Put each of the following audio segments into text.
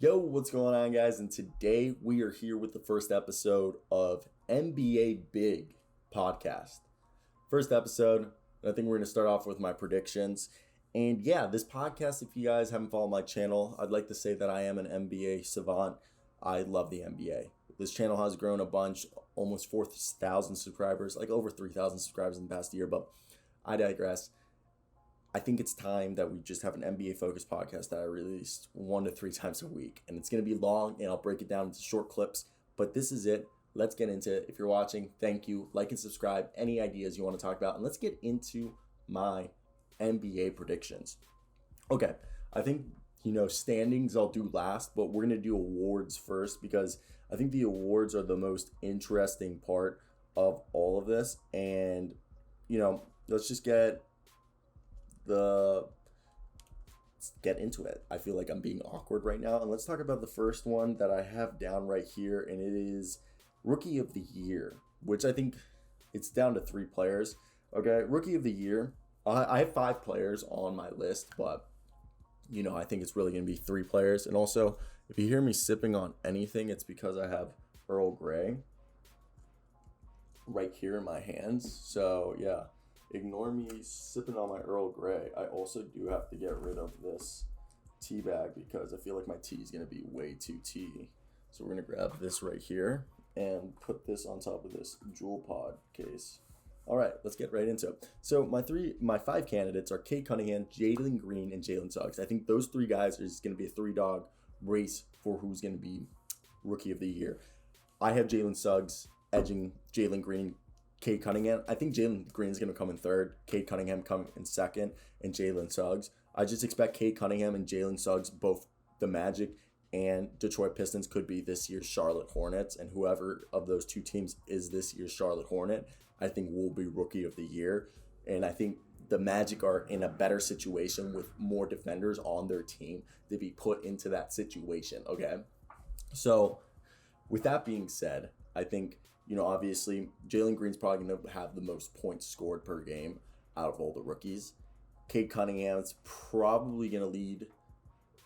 Yo, what's going on, guys? And today we are here with the first episode of NBA Big podcast. First episode, I think we're going to start off with my predictions. And yeah, this podcast, if you guys haven't followed my channel, I'd like to say that I am an NBA savant. I love the NBA. This channel has grown a bunch, almost 4,000 subscribers, like over 3,000 subscribers in the past year, but I digress. I think it's time that we just have an NBA focused podcast that I release 1 to 3 times a week. And it's going to be long and I'll break it down into short clips. But this is it. Let's get into it. If you're watching, thank you. Like and subscribe. Any ideas you want to talk about. And let's get into my NBA predictions. Okay. I think, standings I'll do last. But we're going to do awards first because I think the awards are the most interesting part of all of this. And, let's just get into it. I feel like I'm being awkward right now. And let's talk about the first one that I have down right here. And it is Rookie of the Year, which I think it's down to 3 players. Okay, Rookie of the Year. I have 5 players on my list, but, I think it's really going to be 3 players. And also, if you hear me sipping on anything, it's because I have Earl Grey right here in my hands. So, yeah. Ignore me sipping on my Earl Grey. I also do have to get rid of this tea bag because I feel like my tea is going to be way too tea. So we're going to grab this right here and put this on top of this Jewel Pod case. All right, let's get right into it. So my 5 candidates are Cade Cunningham, Jalen Green, and Jalen Suggs. I think those 3 guys are just going to be a 3-dog race for who's going to be Rookie of the Year. I have Jalen Suggs edging Jalen Green, Cade Cunningham. I think Jalen Green is going to come in 3rd, Cade Cunningham come in 2nd, and Jalen Suggs. I just expect Cade Cunningham and Jalen Suggs, both the Magic and Detroit Pistons, could be this year's Charlotte Hornets, and whoever of those 2 teams is this year's Charlotte Hornet, I think will be Rookie of the Year. And I think the Magic are in a better situation with more defenders on their team to be put into that situation, okay? So with that being said, I think obviously, Jalen Green's probably going to have the most points scored per game out of all the rookies. Cade Cunningham's probably going to lead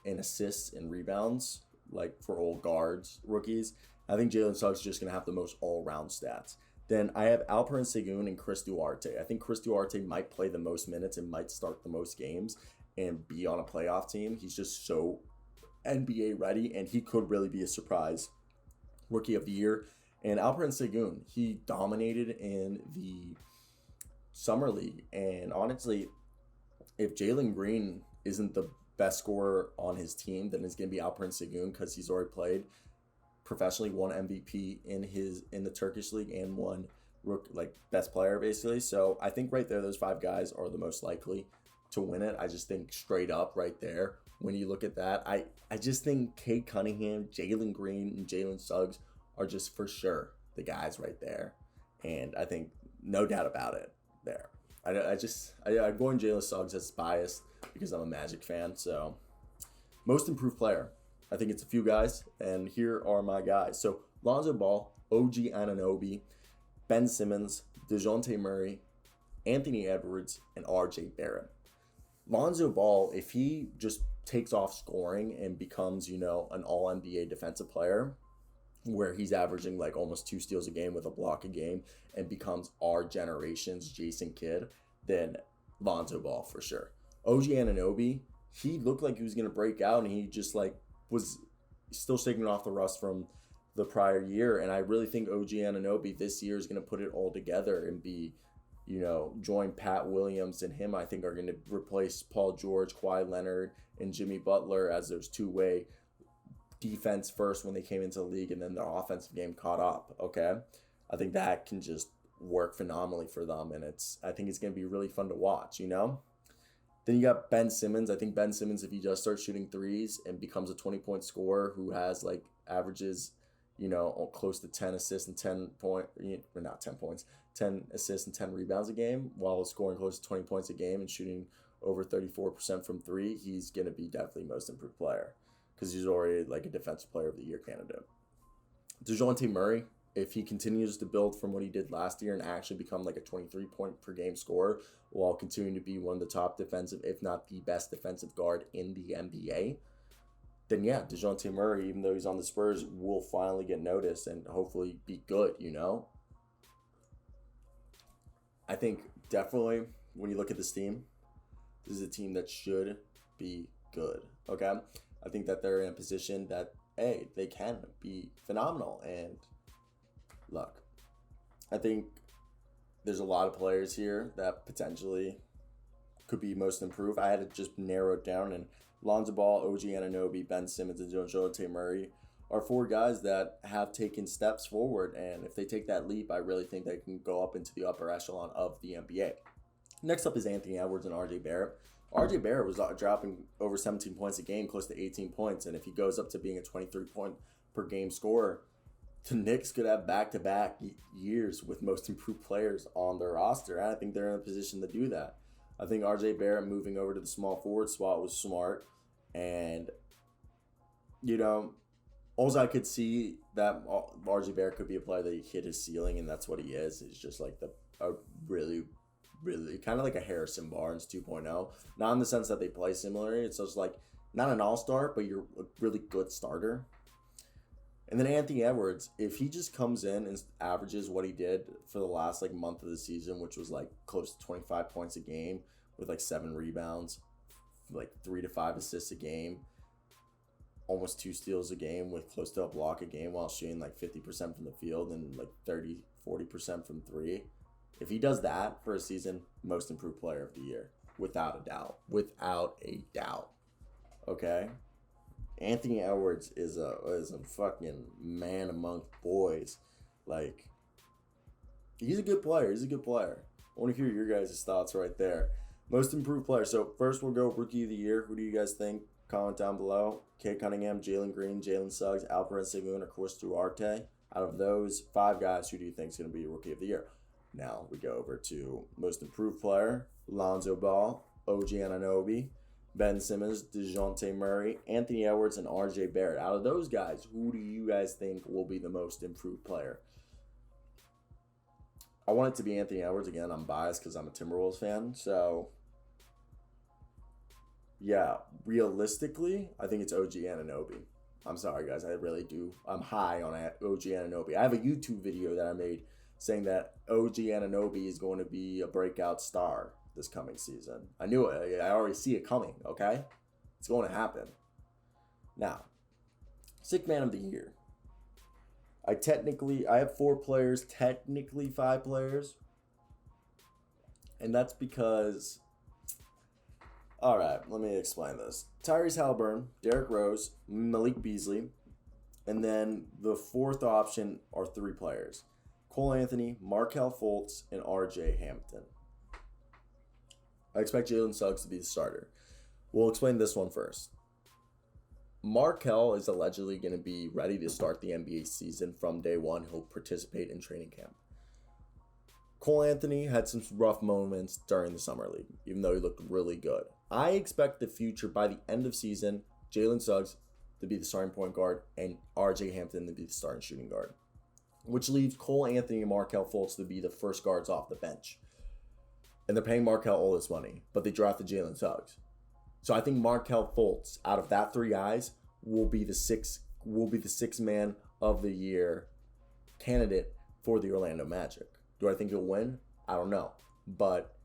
in assists and rebounds, like for all guards, rookies. I think Jalen Suggs is just going to have the most all-around stats. Then I have Alperen Sengun and Chris Duarte. I think Chris Duarte might play the most minutes and might start the most games and be on a playoff team. He's just so NBA ready, and he could really be a surprise Rookie of the Year. And Alperen Sengun, he dominated in the Summer League. And honestly, if Jalen Green isn't the best scorer on his team, then it's going to be Alperen Sengun because he's already played professionally, won MVP in the Turkish League and won best player basically. So I think right there, those 5 guys are the most likely to win it. I just think straight up right there, when you look at that, I just think Cade Cunningham, Jalen Green, and Jalen Suggs are just for sure the guys right there. And I think no doubt about it there. I'm going Jalen Suggs as biased because I'm a Magic fan. So most improved player. I think it's a few guys, and here are my guys. So Lonzo Ball, OG Anunoby, Ben Simmons, DeJounte Murray, Anthony Edwards, and RJ Barrett. Lonzo Ball, if he just takes off scoring and becomes, an all-NBA defensive player, where he's averaging like almost 2 steals a game with a block a game and becomes our generation's Jason Kidd, then Lonzo Ball for sure. OG Anunoby, he looked like he was going to break out, and he just was still shaking off the rust from the prior year. And I really think OG Anunoby this year is going to put it all together and be, join Pat Williams and him, I think, are going to replace Paul George, Kawhi Leonard, and Jimmy Butler as those 2-way defense first when they came into the league, and then their offensive game caught up. Okay, I think that can just work phenomenally for them, and I think it's going to be really fun to watch. Then you got Ben Simmons. I think Ben Simmons, if he does start shooting threes and becomes a 20-point scorer who has averages, close to 10 assists and 10 assists and 10 rebounds a game while scoring close to 20 points a game and shooting over 34% from 3, he's going to be definitely most improved player because he's already a defensive player of the year candidate. DeJounte Murray, if he continues to build from what he did last year and actually become like a 23-point per game scorer while continuing to be one of the top defensive, if not the best defensive guard in the NBA, then yeah, DeJounte Murray, even though he's on the Spurs, will finally get noticed and hopefully be good, you know? I think definitely when you look at this team, this is a team that should be good, okay? I think that they're in a position that, hey, they can be phenomenal. And look, I think there's a lot of players here that potentially could be most improved. I had to just narrow it down, and Lonzo Ball, OG Anunoby, Ben Simmons, and DeJounte Murray are 4 guys that have taken steps forward, and if they take that leap, I really think they can go up into the upper echelon of the NBA. Next up is Anthony Edwards and RJ Barrett. RJ Barrett was dropping over 17 points a game, close to 18 points, and if he goes up to being a 23-point per game scorer, the Knicks could have back-to-back years with most improved players on their roster, and I think they're in a position to do that. I think RJ Barrett moving over to the small forward spot was smart, and, you know, all I could see that RJ Barrett could be a player that he hit his ceiling, and that's what he is. He's just like a really kind of like a Harrison Barnes 2.0. Not in the sense that they play similarly. It's just like not an all-star, but you're a really good starter. And then Anthony Edwards, if he just comes in and averages what he did for the last like month of the season, which was like close to 25 points a game with like 7 rebounds, like 3 to 5 assists a game, almost 2 steals a game with close to a block a game while shooting like 50% from the field and like 40% from 3. If he does that for a season, most improved player of the year, without a doubt. Without a doubt. Okay? Anthony Edwards is a fucking man among boys. Like, he's a good player. He's a good player. I want to hear your guys' thoughts right there. Most improved player. So first we'll go Rookie of the Year. Who do you guys think? Comment down below. Kate Cunningham, Jalen Green, Jalen Suggs, Alperen Sengun, or Chris Duarte. Out of those 5 guys, who do you think is going to be Rookie of the Year? Now we go over to most improved player. Lonzo Ball, OG Anunoby, Ben Simmons, DeJounte Murray, Anthony Edwards, and RJ Barrett. Out of those guys, who do you guys think will be the most improved player? I want it to be Anthony Edwards. Again, I'm biased because I'm a Timberwolves fan. So, yeah, realistically, I think it's OG Anunoby. I'm sorry, guys. I really do. I'm high on OG Anunoby. I have a YouTube video that I made saying that OG Anunoby is going to be a breakout star this coming season. I knew it. I already see it coming, okay? It's going to happen. Now, Sixth Man of the Year. I have 4 players, technically 5 players. And that's because, all right, let me explain this. Tyrese Halliburton, Derrick Rose, Malik Beasley, and then the 4th option are 3 players. Cole Anthony, Markelle Fultz, and RJ Hampton. I expect Jalen Suggs to be the starter. We'll explain this one first. Markelle is allegedly going to be ready to start the NBA season from day one. He'll participate in training camp. Cole Anthony had some rough moments during the summer league, even though he looked really good. I expect the future, by the end of season, Jalen Suggs to be the starting point guard and RJ Hampton to be the starting shooting guard, which leaves Cole Anthony and Markelle Fultz to be the first guards off the bench. And they're paying Markelle all this money, but they drafted Jalen Suggs. So I think Markelle Fultz, out of that 3 guys, will be the sixth man of the year candidate for the Orlando Magic. Do I think he'll win? I don't know. But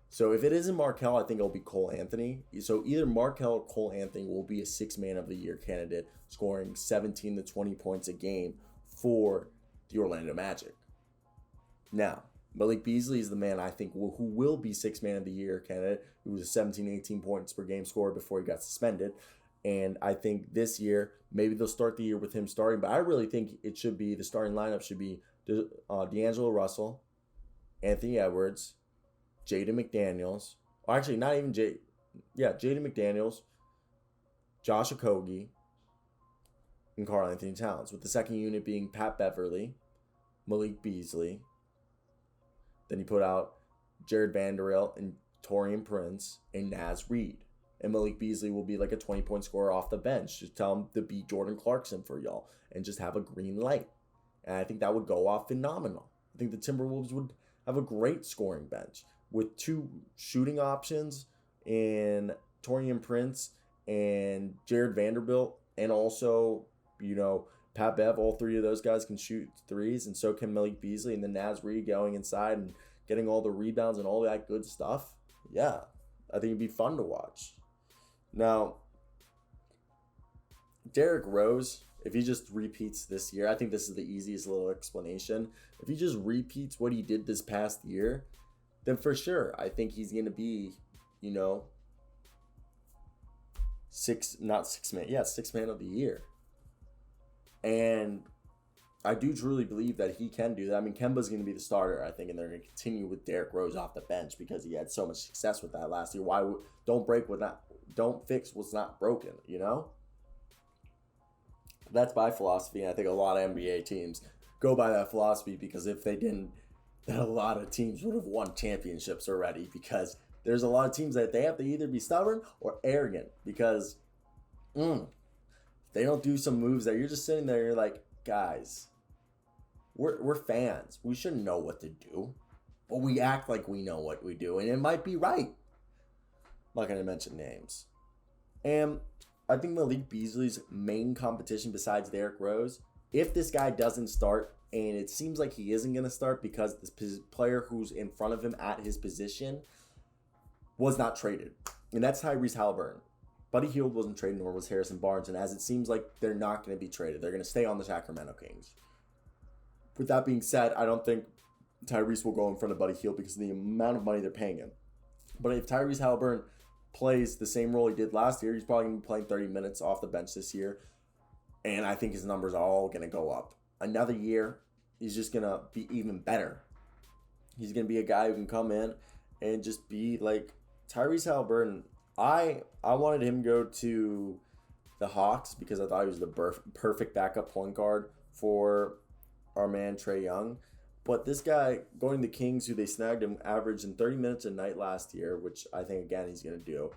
so if it isn't Markelle, I think it'll be Cole Anthony. So either Markelle or Cole Anthony will be a 6th man of the year candidate, scoring 17 to 20 points a game for the Orlando Magic. Now, Malik Beasley is the man I think who will be 6th man of the year candidate, who was a 17, 18 points per game scorer before he got suspended. And I think this year, maybe they'll start the year with him starting, but I really think it should be, the starting lineup should be D'Angelo Russell, Anthony Edwards, Jaden McDaniels. Or actually, not even Jaden McDaniels, Josh Okogie, and Karl Anthony Towns, with the second unit being Pat Beverly, Malik Beasley. Then you put out Jared Vanderbilt and Taurean Prince and Naz Reid. And Malik Beasley will be like a 20-point scorer off the bench. Just tell him to beat Jordan Clarkson for y'all and just have a green light. And I think that would go off phenomenal. I think the Timberwolves would have a great scoring bench with 2 shooting options in Taurean Prince and Jared Vanderbilt And also, Pat Bev, all three of those guys can shoot threes, and so can Malik Beasley, and then Naz Reid going inside and getting all the rebounds and all that good stuff. Yeah, I think it'd be fun to watch. Now, Derrick Rose, if he just repeats this year, I think this is the easiest little explanation. If he just repeats what he did this past year, then for sure, I think he's going to be, sixth man of the year. And I do truly believe that he can do that. I mean, Kemba's going to be the starter, I think, and they're going to continue with Derrick Rose off the bench because he had so much success with that last year. Don't fix what's not broken, That's my philosophy, and I think a lot of NBA teams go by that philosophy, because if they didn't, then a lot of teams would have won championships already, because there's a lot of teams that they have to either be stubborn or arrogant, because they don't do some moves that you're just sitting there and you're like, guys, we're fans. We shouldn't know what to do, but we act like we know what we do, and it might be right. I'm not going to mention names. And I think Malik Beasley's main competition besides Derrick Rose, if this guy doesn't start, and it seems like he isn't going to start because this player who's in front of him at his position was not traded, and that's Tyrese Halliburton. Buddy Hield wasn't traded, nor was Harrison Barnes, and as it seems like they're not going to be traded. They're going to stay on the Sacramento Kings. With that being said, I don't think Tyrese will go in front of Buddy Hield because of the amount of money they're paying him. But if Tyrese Halliburton plays the same role he did last year, he's probably going to be playing 30 minutes off the bench this year, and I think his numbers are all going to go up. Another year, he's just going to be even better. He's going to be a guy who can come in and just be like Tyrese Halliburton. I wanted him to go to the Hawks because I thought he was the perfect backup point guard for our man Trae Young. But this guy going to the Kings, who they snagged him, averaged in 30 minutes a night last year, which I think, again, he's going to do.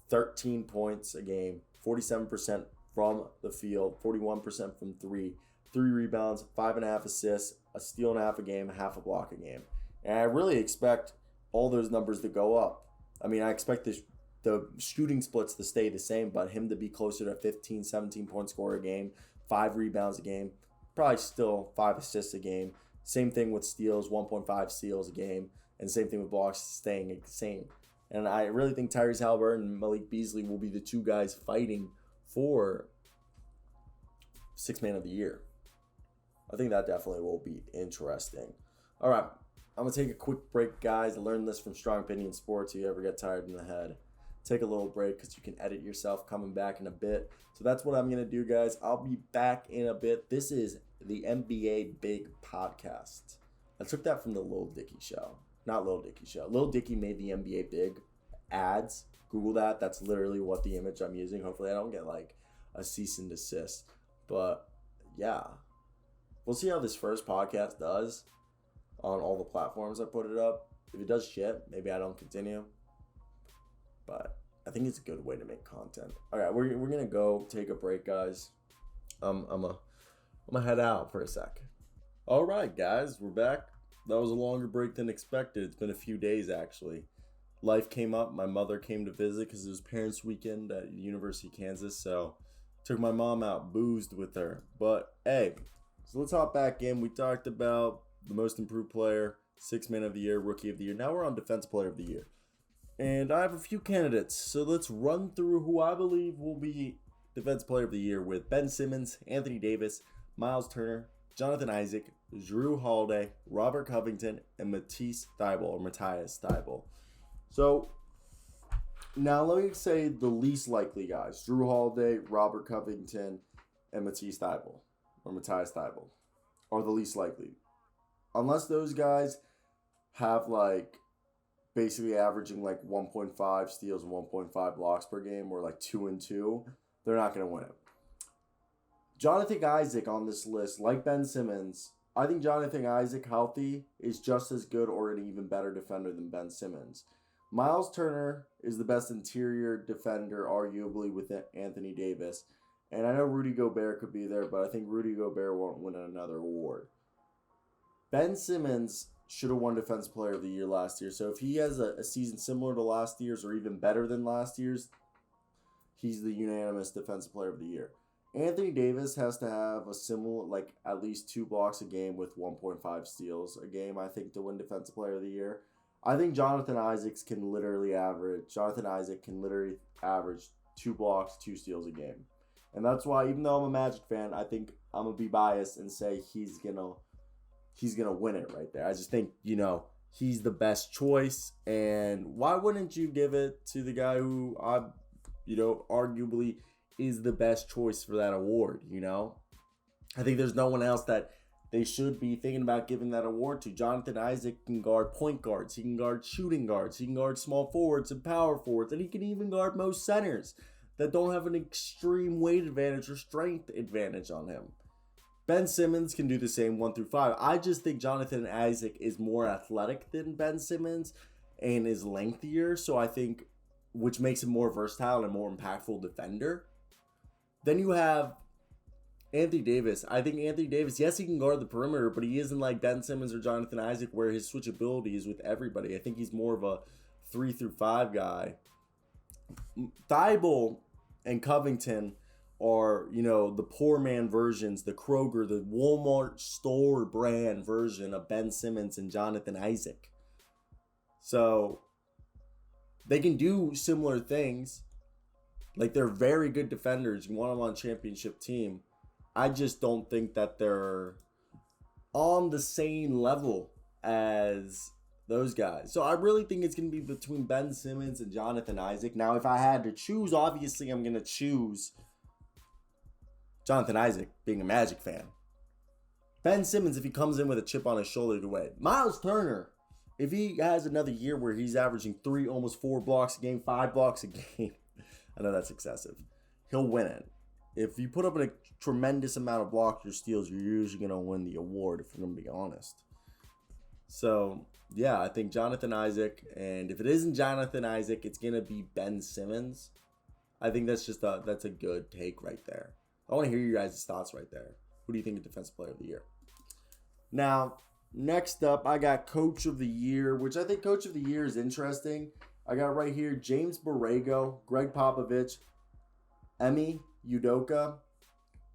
13 points a game, 47% from the field, 41% from 3 rebounds, 5.5 assists, a steal and a half a game, half a block a game. And I really expect all those numbers to go up. I mean, I expect the shooting splits to stay the same, but him to be closer to 15, 17 point scorer a game, 5 rebounds a game, probably still 5 assists a game. Same thing with steals, 1.5 steals a game, and same thing with blocks, staying the same. And I really think Tyrese Halliburton and Malik Beasley will be the two guys fighting for sixth man of the year. I think that definitely will be interesting. All right, I'm going to take a quick break, guys. I learned this from Strong Opinion Sports. If you ever get tired in the head, take a little break because you can edit yourself coming back in a bit. So that's what I'm going to do, guys. I'll be back in a bit. This is the NBA Big Podcast. I took that from the Lil Dicky show. Not Lil Dicky show. Lil Dicky made the NBA Big ads. Google that. That's literally what the image I'm using. Hopefully I don't get like a cease and desist. But yeah, we'll see how this first podcast does on all the platforms I put it up. If it does shit, maybe I don't continue. But I think it's a good way to make content. All right, we're gonna go take a break, guys. I'm gonna head out for a sec. All right, guys, we're back. That was a longer break than expected. It's been a few days, actually. Life came up. My mother came to visit because it was Parents' Weekend at University of Kansas, so took my mom out, boozed with her. But hey, so let's hop back in. We talked about the most improved player, sixth man of the year, rookie of the year. Now we're on defensive player of the year. And I have a few candidates, so let's run through who I believe will be defensive player of the year with Ben Simmons, Anthony Davis, Miles Turner, Jonathan Isaac, Jrue Holiday, Robert Covington, and Matthias Thybulle. So now let me say the least likely guys: Jrue Holiday, Robert Covington, and Matthias Thybulle are the least likely. Unless those guys have like basically averaging like 1.5 steals and 1.5 blocks per game, or like 2 and 2, they're not going to win it. Jonathan Isaac on this list, like Ben Simmons, I think Jonathan Isaac healthy is just as good or an even better defender than Ben Simmons. Miles Turner is the best interior defender, arguably, with Anthony Davis. And I know Rudy Gobert could be there, but I think Rudy Gobert won't win another award. Ben Simmons should have won Defensive Player of the Year last year. So if he has a season similar to last year's or even better than last year's, he's the unanimous Defensive Player of the Year. Anthony Davis has to have a similar, like at least 2 blocks a game with 1.5 steals a game, I think, to win Defensive Player of the Year. I think Jonathan Isaac can literally average 2 blocks, 2 steals a game. And that's why, even though I'm a Magic fan, I think I'm gonna be biased and say he's gonna win it right there. I just think, he's the best choice, and why wouldn't you give it to the guy who arguably is the best choice for that award, I think there's no one else that they should be thinking about giving that award to. Jonathan Isaac can guard point guards, he can guard shooting guards, he can guard small forwards and power forwards, and he can even guard most centers that don't have an extreme weight advantage or strength advantage on him. Ben Simmons can do the same 1 through 5. I just think Jonathan Isaac is more athletic than Ben Simmons and is lengthier, so I think, which makes him more versatile and a more impactful defender. Then you have Anthony Davis. I think Anthony Davis, yes, he can guard the perimeter, but he isn't like Ben Simmons or Jonathan Isaac where his switchability is with everybody. I think he's more of a 3 through 5 guy. Thibault and Covington are, the poor man versions, the Kroger, the Walmart store brand version of Ben Simmons and Jonathan Isaac. So they can do similar things. Like, they're very good defenders. You want them on a championship team. I just don't think that they're on the same level as those guys. So I really think it's going to be between Ben Simmons and Jonathan Isaac. Now, if I had to choose, obviously I'm going to choose Jonathan Isaac, being a Magic fan. Ben Simmons, if he comes in with a chip on his shoulder to win. Miles Turner, if he has another year where he's averaging 3, almost 4 blocks a game, 5 blocks a game, I know that's excessive, he'll win it. If you put up a tremendous amount of blocks or steals, you're usually going to win the award, if we're going to be honest. So, yeah, I think Jonathan Isaac, and if it isn't Jonathan Isaac, it's going to be Ben Simmons. I think that's a good take right there. I want to hear you guys' thoughts right there. Who do you think is Defensive Player of the Year? Now, next up, I got Coach of the Year, which I think Coach of the Year is interesting. I got right here James Borrego, Greg Popovich, Emi Udoka,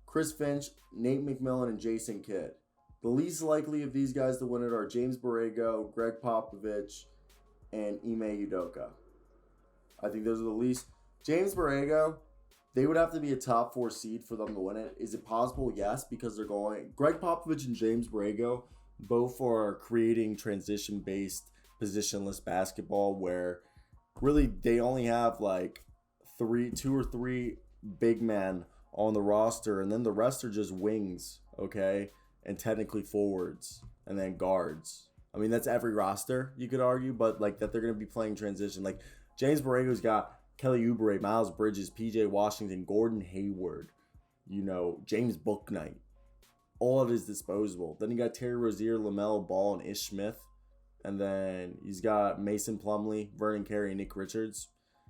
Chris Finch, Nate McMillan, and Jason Kidd. The least likely of these guys to win it are James Borrego, Greg Popovich, and Ime Udoka. I think those are the least. James Borrego, they would have to be a top 4 seed for them to win it. Is it possible? Yes, because they're going. Greg Popovich and James Borrego both are creating transition-based, positionless basketball where really they only have like 2 or 3 big men on the roster, and then the rest are just wings, okay, and technically forwards, and then guards. I mean, that's every roster, you could argue, but like that they're going to be playing transition. Like James Borrego's got Kelly Oubre, Miles Bridges, PJ Washington, Gordon Hayward, James Bouknight, all at his disposal. Then you got Terry Rozier, LaMelo Ball, and Ish Smith. And then he's got Mason Plumlee, Vernon Carey, and Nick Richards.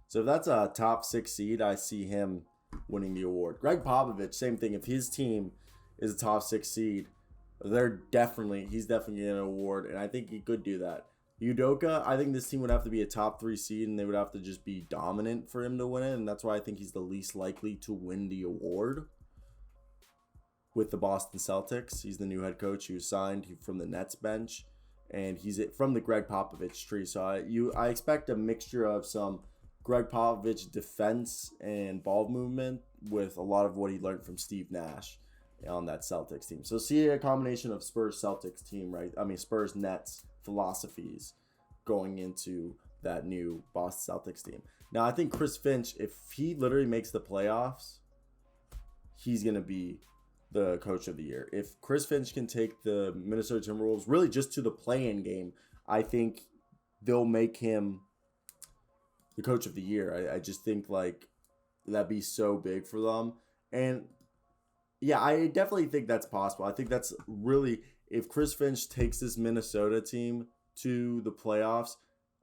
So if that's a top 6 seed, I see him winning the award. Greg Popovich, same thing. If his team is a top 6 seed, he's definitely getting an award, and I think he could do that. Udoka, I think this team would have to be a top 3 seed, and they would have to just be dominant for him to win it, and that's why I think he's the least likely to win the award with the Boston Celtics. He's the new head coach. He was signed from the Nets bench, and he's from the Greg Popovich tree. So I expect a mixture of some Greg Popovich defense and ball movement with a lot of what he learned from Steve Nash on that Celtics team. So see a combination of Spurs-Celtics team, right? I mean, Spurs-Nets philosophies going into that new Boston Celtics team. Now, I think Chris Finch, if he literally makes the playoffs, he's going to be the Coach of the Year. If Chris Finch can take the Minnesota Timberwolves really just to the play-in game, I think they'll make him the Coach of the Year. I just think like that'd be so big for them. And yeah, I definitely think that's possible. I think that's really, if Chris Finch takes this Minnesota team to the playoffs,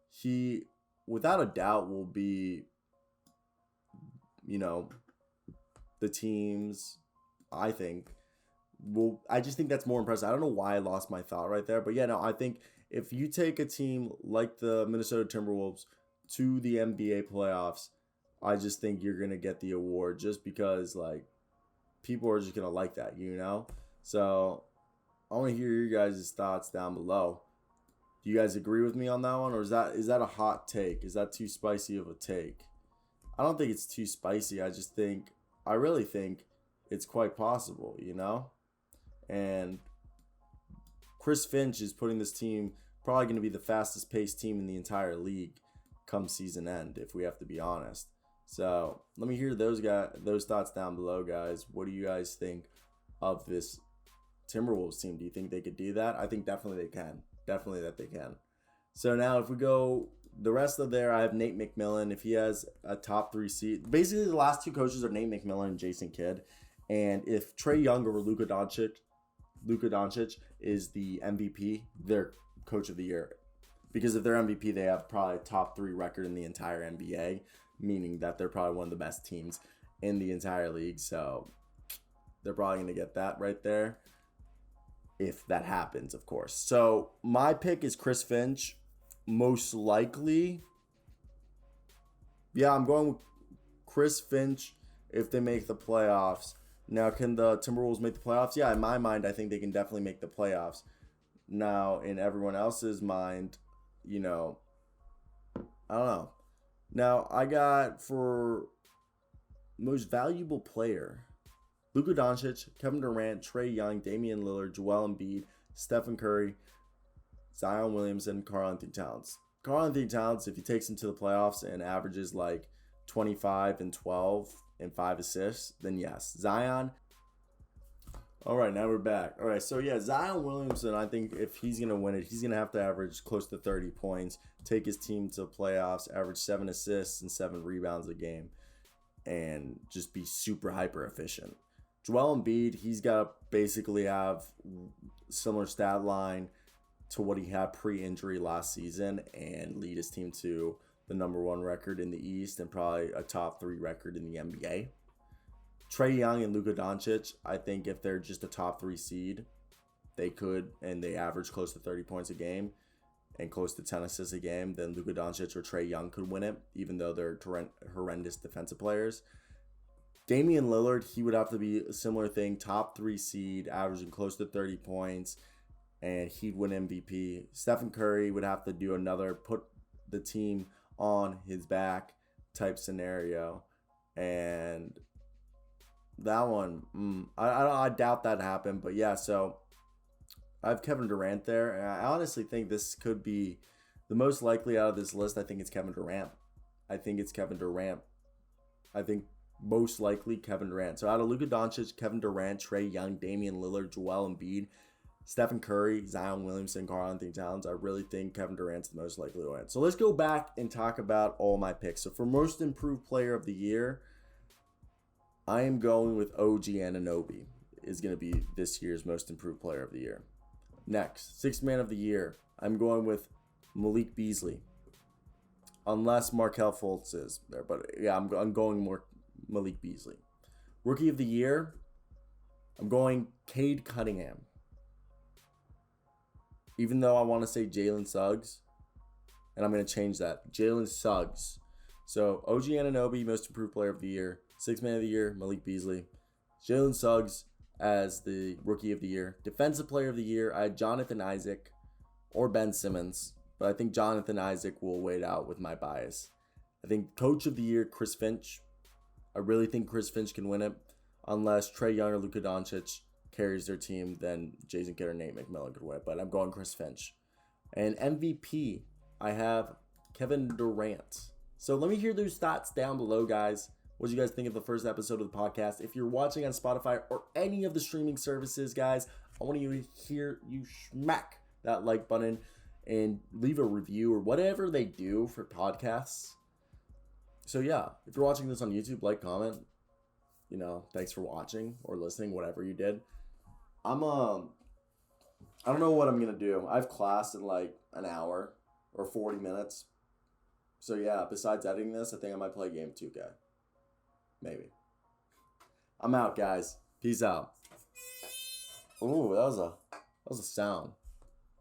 he without a doubt will be, the teams, I think. Well, I just think that's more impressive. I don't know why I lost my thought right there. But yeah, no, I think if you take a team like the Minnesota Timberwolves to the NBA playoffs, I just think you're going to get the award just because, like, people are just going to like that, you know? So I want to hear your guys' thoughts down below. Do you guys agree with me on that one, or is that a hot take? Is that too spicy of a take? I don't think it's too spicy. I really think it's quite possible, you know? And Chris Finch is putting this team probably going to be the fastest paced team in the entire league come season end, if we have to be honest. So let me hear those thoughts down below, guys. What do you guys think of this Timberwolves team? Do you think they could do that? I think definitely they can. Definitely that they can. So now if we go the rest of there, I have Nate McMillan. If he has a top 3 seed, basically the last 2 coaches are Nate McMillan and Jason Kidd. And if Trae Young or Luka Doncic is the MVP, they're coach of the year. Because if they're MVP, they have probably a top 3 record in the entire NBA, meaning that they're probably one of the best teams in the entire league. So they're probably going to get that right there. If that happens, of course. So my pick is Chris Finch. Most likely. Yeah, I'm going with Chris Finch if they make the playoffs. Now, can the Timberwolves make the playoffs? Yeah, in my mind, I think they can definitely make the playoffs. Now, in everyone else's mind, you know, I don't know. Now, I got for most valuable player, Luka Doncic, Kevin Durant, Trae Young, Damian Lillard, Joel Embiid, Stephen Curry, Zion Williamson, Karl-Anthony Towns. Karl-Anthony Towns, if he takes him to the playoffs and averages like 25 and 12 and 5 assists, then yes. Zion. All right, now we're back. All right, so yeah, Zion Williamson, I think if he's going to win it, he's going to have to average close to 30 points, take his team to the playoffs, average 7 assists and 7 rebounds a game, and just be super hyper efficient. Joel Embiid, he's got to basically have similar stat line to what he had pre-injury last season and lead his team to the number 1 record in the East and probably a top 3 record in the NBA. Trae Young and Luka Doncic, I think if they're just a top 3 seed, they could, and they average close to 30 points a game and close to 10 assists a game, then Luka Doncic or Trae Young could win it, even though they're horrendous defensive players. Damian Lillard, he would have to be a similar thing, top 3 seed, averaging close to 30 points, and he'd win MVP. Stephen Curry would have to do another put the team on his back type scenario, and that one, I doubt that happened, but yeah, so I have Kevin Durant there, and I honestly think this could be the most likely out of this list. I think it's Kevin Durant. I think most likely Kevin Durant. So out of Luka Doncic, Kevin Durant, Trae Young, Damian Lillard, Joel Embiid, Stephen Curry, Zion Williamson, Karl-Anthony Towns, I really think Kevin Durant's the most likely to win. So let's go back and talk about all my picks. So for most improved player of the year, I am going with OG Anunoby is going to be this year's most improved player of the year. Next, sixth man of the year, I'm going with Malik Beasley. Unless Markelle Fultz is there. But yeah, I'm going more Malik Beasley. Rookie of the year, I'm going Cade Cunningham. Even though I want to say Jalen Suggs, and I'm going to change that. Jalen Suggs. So OG Anunoby, most improved player of the year. Sixth man of the year, Malik Beasley. Jalen Suggs as the rookie of the year. Defensive player of the year, I had Jonathan Isaac or Ben Simmons. But I think Jonathan Isaac will wait out with my bias. I think coach of the year, Chris Finch. I really think Chris Finch can win it. Unless Trae Young or Luka Doncic carries their team, then Jason Kidd or Nate McMillan could win it. But I'm going Chris Finch. And MVP, I have Kevin Durant. So let me hear those thoughts down below, guys. What did you guys think of the first episode of the podcast? If you're watching on Spotify or any of the streaming services, guys, I want you to hear you smack that like button and leave a review or whatever they do for podcasts. So yeah, if you're watching this on YouTube, like, comment. You know, thanks for watching or listening, whatever you did. I don't know what I'm gonna do. I have class in like an hour or 40 minutes. So yeah, besides editing this, I think I might play a game 2K. Maybe. I'm out, guys. Peace out. Ooh, that was a sound.